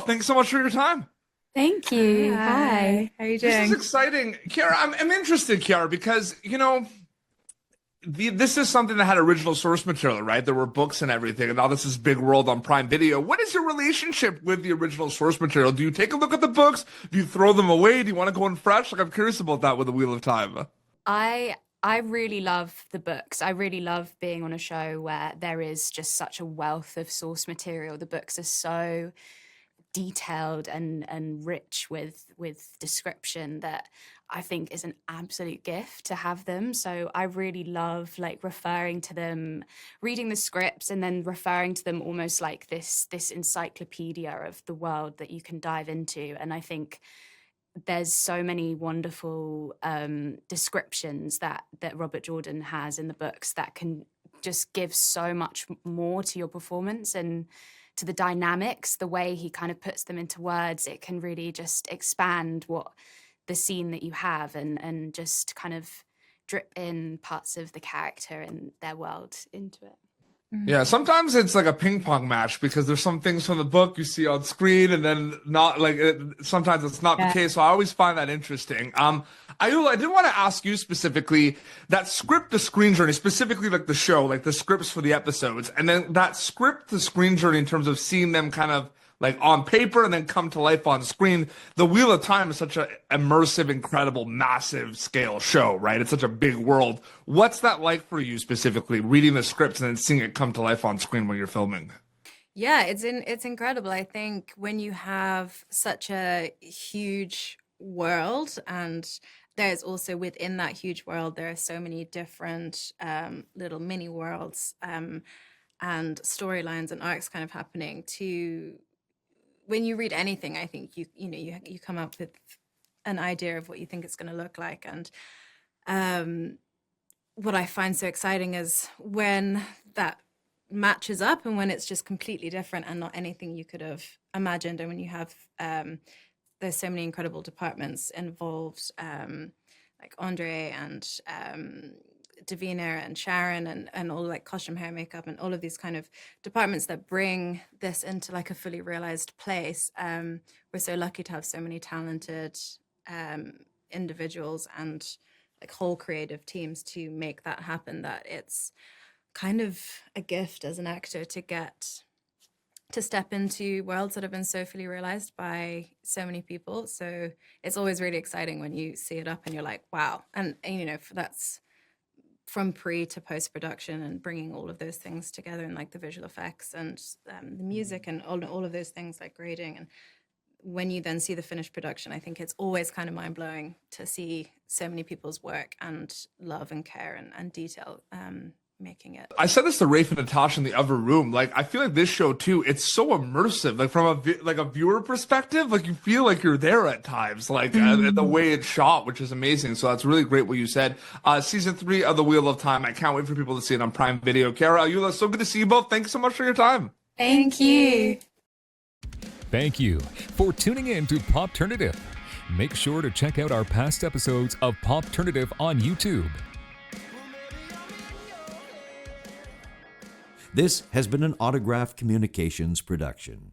Ayoola, thanks so much for your time. Thank you. Hi. How are you This is doing? exciting. Ciara, I'm interested, Ciara, because, this is something that had original source material, right? There were books and everything, and now this is big world on Prime Video. What is your relationship with the original source material? Do you take a look at the books? Do you throw them away? Do you want to go in fresh? Like, I'm curious about that with The Wheel of Time. I really love the books. I really love being on a show where there is just such a wealth of source material. The books are so detailed and rich with description that I think is an absolute gift to have them. So I really love like referring to them, reading the scripts and then referring to them almost like this encyclopedia of the world that you can dive into. And I think there's so many wonderful descriptions that Robert Jordan has in the books that can just give so much more to your performance and to the dynamics, the way he kind of puts them into words. It can really just expand what the scene that you have and just kind of drip in parts of the character and their world into it. Yeah, sometimes it's like a ping pong match because there's some things from the book you see on screen and then not like sometimes it's not the case. So I always find that interesting. Ayoola, I did want to ask you specifically that script to screen journey, specifically like the show, like the scripts for the episodes, and then that script to screen journey in terms of seeing them kind of like on paper and then come to life on screen. The Wheel of Time is such an immersive, incredible, massive scale show, right? It's such a big world. What's that like for you specifically, reading the scripts and then seeing it come to life on screen when you're filming? Yeah, it's incredible. I think when you have such a huge world, and there's also within that huge world, there are so many different little mini worlds and storylines and arcs kind of happening to when you read anything. I think you come up with an idea of what you think it's going to look like. And what I find so exciting is when that matches up and when it's just completely different and not anything you could have imagined. And when you have there's so many incredible departments involved, like Andre and Davina and Sharon and all like costume, hair, makeup, and all of these kind of departments that bring this into like a fully realized place. We're so lucky to have so many talented individuals and like whole creative teams to make that happen, that it's kind of a gift as an actor to get to step into worlds that have been so fully realized by so many people. So it's always really exciting when you see it up and you're like, wow. And that's from pre to post-production and bringing all of those things together and like the visual effects and the music and all of those things like grading. And when you then see the finished production, I think it's always kind of mind-blowing to see so many people's work and love and care and detail making it. I said this to Rafe and Natasha in the other room. Like, I feel like this show too, it's so immersive. Like from a viewer perspective, like you feel like you're there at times, like the way it's shot, which is amazing. So that's really great what you said. Season 3 of The Wheel of Time. I can't wait for people to see it on Prime Video. Ciara, Ayoola, so good to see you both. Thanks so much for your time. Thank you. Thank you for tuning in to Popternative. Make sure to check out our past episodes of Popternative on YouTube. This has been an Autograph Communications production.